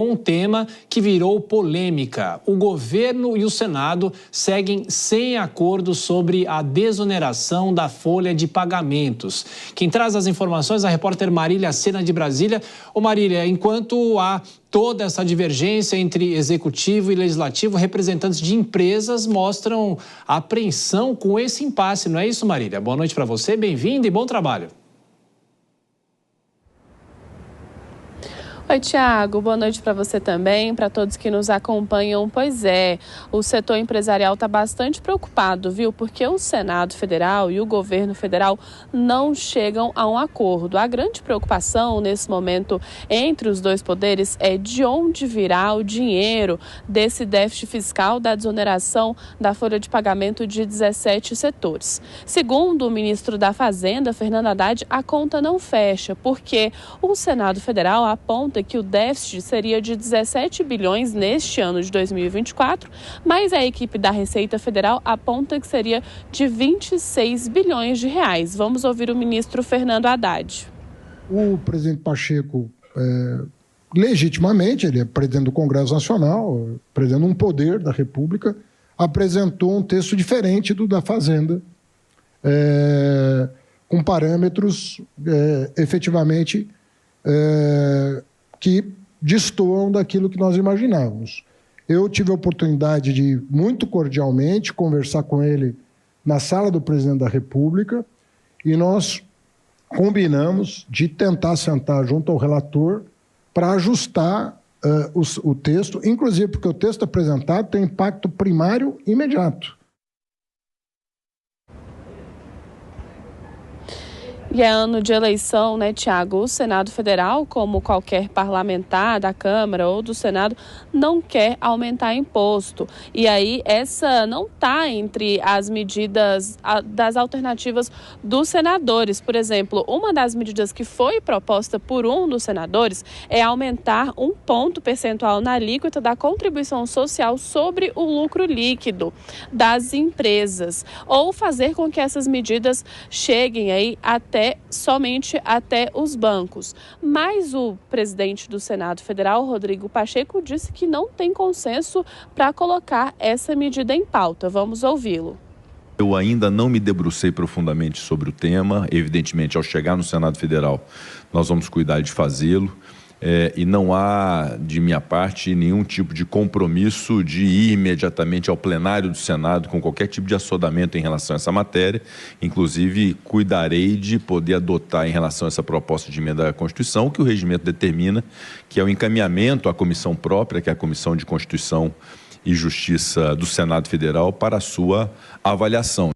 Um tema que virou polêmica. O governo e o Senado seguem sem acordo sobre a desoneração da folha de pagamentos. Quem traz as informações é a repórter Marília Sena de Brasília. Ô Marília, enquanto há toda essa divergência entre executivo e legislativo, representantes de empresas mostram apreensão com esse impasse, não é isso, Marília? Boa noite para você, bem-vinda e bom trabalho. Oi, Tiago. Boa noite para você também, para todos que nos acompanham. Pois é, o setor empresarial está bastante preocupado, viu? Porque o Senado Federal e o governo federal não chegam a um acordo. A grande preocupação nesse momento entre os dois poderes é de onde virá o dinheiro desse déficit fiscal da desoneração da folha de pagamento de 17 setores. Segundo o ministro da Fazenda, Fernando Haddad, a conta não fecha, porque o Senado Federal aponta que o déficit seria de 17 bilhões neste ano de 2024, mas a equipe da Receita Federal aponta que seria de 26 bilhões de reais. Vamos ouvir o ministro Fernando Haddad. O presidente Pacheco, legitimamente, ele é presidente do Congresso Nacional, presidente de um poder da República, apresentou um texto diferente do da Fazenda, com parâmetros efetivamente que destoam daquilo que nós imaginávamos. Eu tive a oportunidade de, muito cordialmente, conversar com ele na sala do presidente da República e nós combinamos de tentar sentar junto ao relator para ajustar o texto, inclusive porque o texto apresentado tem impacto primário imediato. E é ano de eleição, né, Tiago? O Senado Federal, como qualquer parlamentar da Câmara ou do Senado, não quer aumentar imposto. E aí, essa não está entre as medidas das alternativas dos senadores. Por exemplo, uma das medidas que foi proposta por um dos senadores é aumentar 1 ponto percentual na alíquota da contribuição social sobre o lucro líquido das empresas. Ou fazer com que essas medidas cheguem aí somente até os bancos. Mas o presidente do Senado Federal, Rodrigo Pacheco, disse que não tem consenso para colocar essa medida em pauta. Vamos ouvi-lo. Eu ainda não me debrucei profundamente sobre o tema. Evidentemente, ao chegar no Senado Federal, nós vamos cuidar de fazê-lo. E não há, de minha parte, nenhum tipo de compromisso de ir imediatamente ao plenário do Senado com qualquer tipo de assodamento em relação a essa matéria. Inclusive, cuidarei de poder adotar em relação a essa proposta de emenda à Constituição o que o regimento determina, que é o encaminhamento à comissão própria, que é a Comissão de Constituição e Justiça do Senado Federal, para a sua avaliação.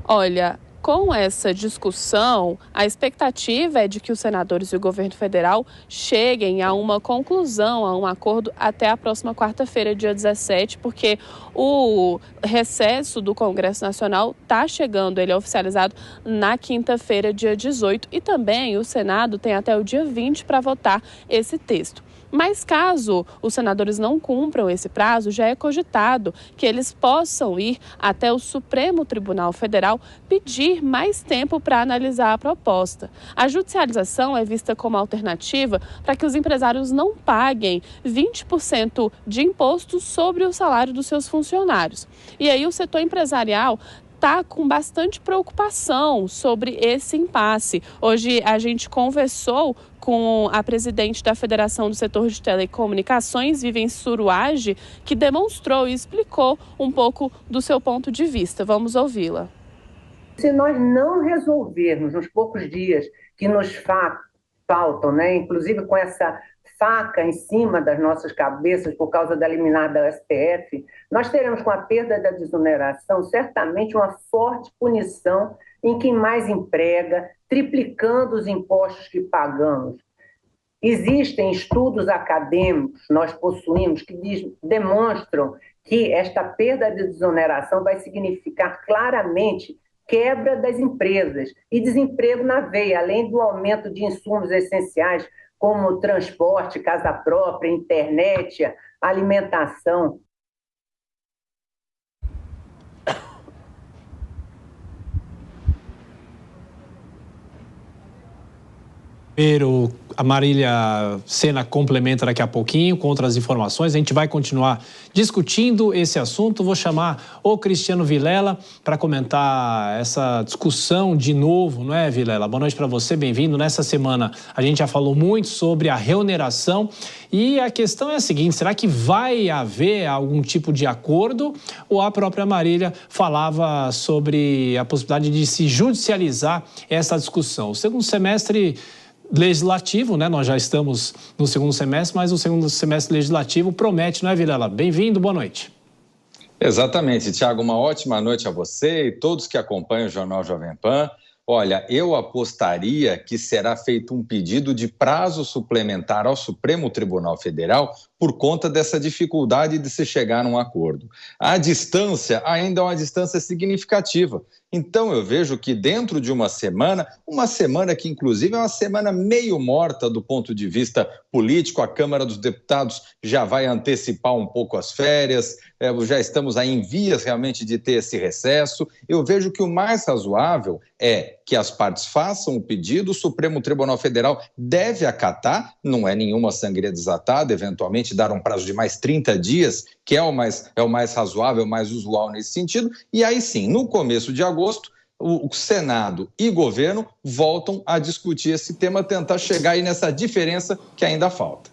Olha, com essa discussão, a expectativa é de que os senadores e o governo federal cheguem a uma conclusão, a um acordo até a próxima quarta-feira, dia 17, porque o recesso do Congresso Nacional está chegando, ele é oficializado na quinta-feira, dia 18, e também o Senado tem até o dia 20 para votar esse texto. Mas caso os senadores não cumpram esse prazo, já é cogitado que eles possam ir até o Supremo Tribunal Federal pedir mais tempo para analisar a proposta. A judicialização é vista como alternativa para que os empresários não paguem 20% de imposto sobre o salário dos seus funcionários. E aí o setor empresarial está com bastante preocupação sobre esse impasse. Hoje a gente conversou com a presidente da Federação do Setor de Telecomunicações, Vivian Suruage, que demonstrou e explicou um pouco do seu ponto de vista. Vamos ouvi-la. Se nós não resolvermos nos poucos dias que nos faltam, né, inclusive com essa faca em cima das nossas cabeças por causa da liminar da STF, nós teremos, com a perda da desoneração, certamente uma forte punição em quem mais emprega, triplicando os impostos que pagamos. Existem estudos acadêmicos, nós possuímos, que demonstram que esta perda de desoneração vai significar claramente quebra das empresas e desemprego na veia, além do aumento de insumos essenciais como transporte, casa própria, internet, alimentação. A Marília Sena complementa daqui a pouquinho com outras informações. A gente vai continuar discutindo esse assunto. Vou chamar o Cristiano Vilela para comentar essa discussão de novo, não é, Vilela? Boa noite para você, bem-vindo. Nessa semana a gente já falou muito sobre a reoneração e a questão é a seguinte: será que vai haver algum tipo de acordo ou a própria Marília falava sobre a possibilidade de se judicializar essa discussão? O segundo semestre legislativo, né? Nós já estamos no segundo semestre, mas o segundo semestre legislativo promete, não é, Vilela? Bem-vindo, boa noite. Exatamente, Tiago, uma ótima noite a você e todos que acompanham o Jornal Jovem Pan. Olha, eu apostaria que será feito um pedido de prazo suplementar ao Supremo Tribunal Federal por conta dessa dificuldade de se chegar a um acordo. A distância ainda é uma distância significativa. Então, eu vejo que dentro de uma semana que inclusive é uma semana meio morta do ponto de vista político, a Câmara dos Deputados já vai antecipar um pouco as férias, já estamos aí em vias realmente de ter esse recesso. Eu vejo que o mais razoável é que as partes façam o pedido, o Supremo Tribunal Federal deve acatar, não é nenhuma sangria desatada, eventualmente dar um prazo de mais 30 dias, que é o mais razoável, o mais usual nesse sentido, e aí sim, no começo de agosto, o Senado e governo voltam a discutir esse tema, tentar chegar aí nessa diferença que ainda falta.